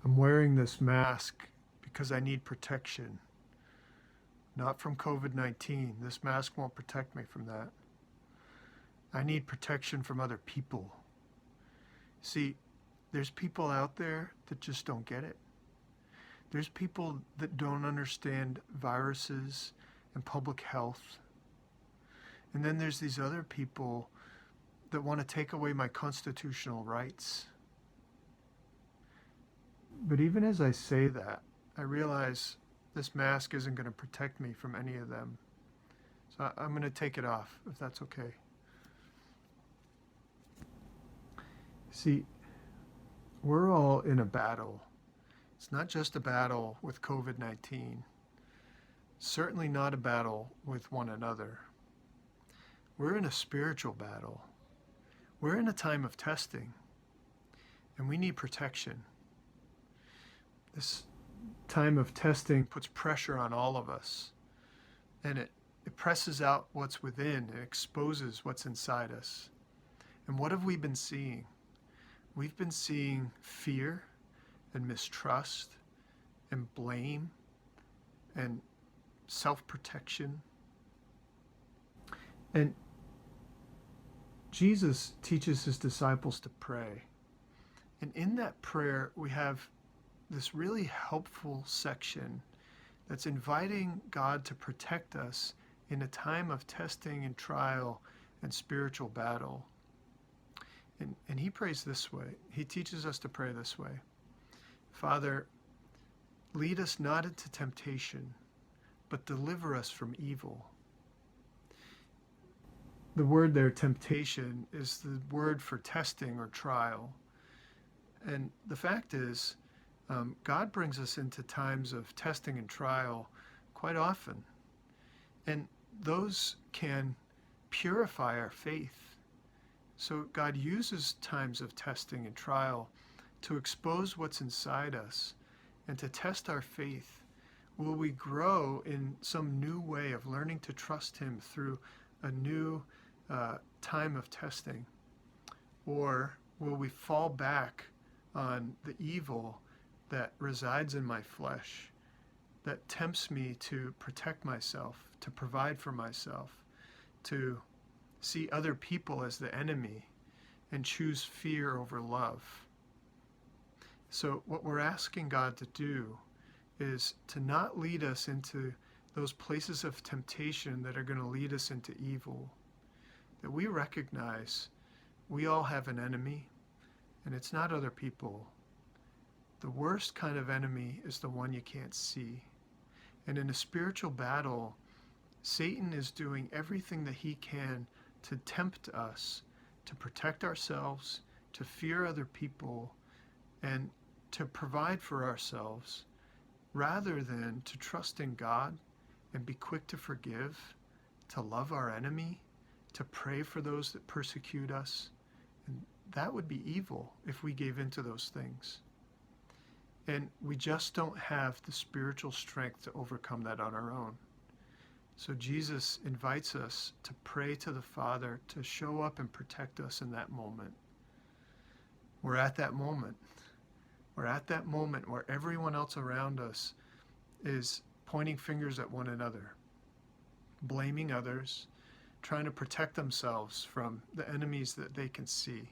I'm wearing this mask because I need protection, not from COVID-19. This mask won't protect me from that. I need protection from other people. See, there's people out there that just don't get it. There's people that don't understand viruses and public health. And then there's these other people that want to take away my constitutional rights. But even as I say that, I realize this mask isn't going to protect me from any of them. So I'm going to take it off, if that's okay. See, we're all in a battle. It's not just a battle with COVID-19. Certainly not a battle with one another. We're in a spiritual battle. We're in a time of testing, and we need protection. This time of testing puts pressure on all of us, and it presses out what's within. It exposes what's inside us. And what have we been seeing? We've been seeing fear and mistrust and blame and self-protection. And Jesus teaches his disciples to pray. And in that prayer, we have this really helpful section that's inviting God to protect us in a time of testing and trial and spiritual battle. And he prays this way. He teaches us to pray this way. Father, lead us not into temptation, but deliver us from evil. The word there, temptation, is the word for testing or trial. And the fact is, God brings us into times of testing and trial quite often. And those can purify our faith. So God uses times of testing and trial to expose what's inside us and to test our faith. Will we grow in some new way of learning to trust him through a new time of testing? Or will we fall back on the evil that resides in my flesh, that tempts me to protect myself, to provide for myself, to see other people as the enemy and choose fear over love? So what we're asking God to do is to not lead us into those places of temptation that are going to lead us into evil. That we recognize we all have an enemy, and it's not other people. The worst kind of enemy is the one you can't see. And in a spiritual battle, Satan is doing everything that he can to tempt us, to protect ourselves, to fear other people, and to provide for ourselves, rather than to trust in God and be quick to forgive, to love our enemy, to pray for those that persecute us. And that would be evil if we gave into those things. And we just don't have the spiritual strength to overcome that on our own. So Jesus invites us to pray to the Father to show up and protect us in that moment. We're at that moment. We're at that moment where everyone else around us is pointing fingers at one another, blaming others, trying to protect themselves from the enemies that they can see.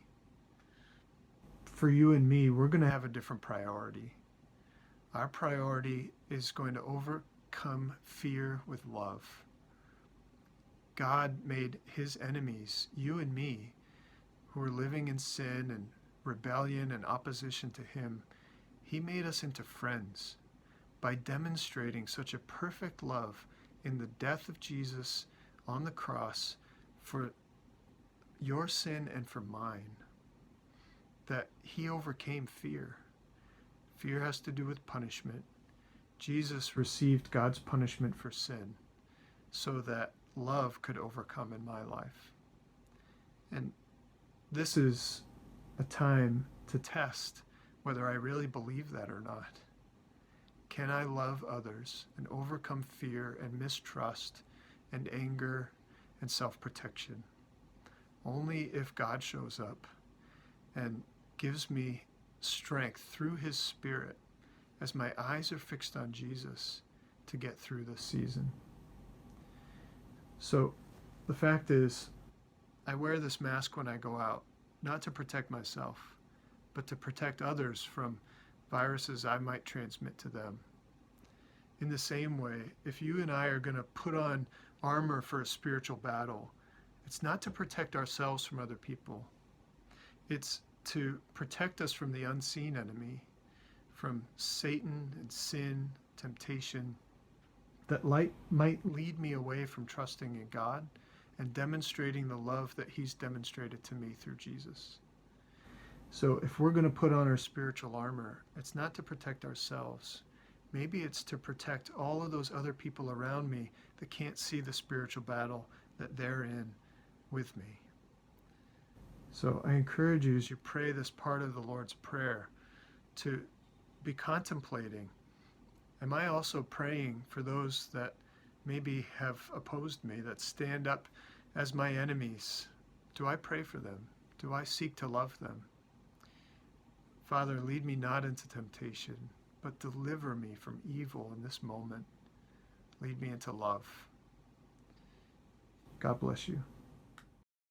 For you and me, we're going to have a different priority. Our priority is going to overcome fear with love. God made his enemies, you and me, who are living in sin and rebellion and opposition to him. He made us into friends by demonstrating such a perfect love in the death of Jesus on the cross for your sin and for mine, that he overcame fear. Fear has to do with punishment. Jesus received God's punishment for sin so that love could overcome in my life. And this is a time to test whether I really believe that or not. Can I love others and overcome fear and mistrust and anger and self-protection? Only if God shows up and gives me strength through his Spirit as my eyes are fixed on Jesus to get through this season. So the fact is, I wear this mask when I go out, not to protect myself, but to protect others from viruses I might transmit to them. In the same way, if you and I are going to put on armor for a spiritual battle, it's not to protect ourselves from other people. It's to protect us from the unseen enemy, from Satan and sin, temptation, that light might lead me away from trusting in God and demonstrating the love that he's demonstrated to me through Jesus. So if we're going to put on our spiritual armor, it's not to protect ourselves. Maybe it's to protect all of those other people around me that can't see the spiritual battle that they're in with me. So I encourage you, as you pray this part of the Lord's Prayer, to be contemplating, am I also praying for those that maybe have opposed me, that stand up as my enemies? Do I pray for them? Do I seek to love them? Father, lead me not into temptation, but deliver me from evil in this moment. Lead me into love. God bless you.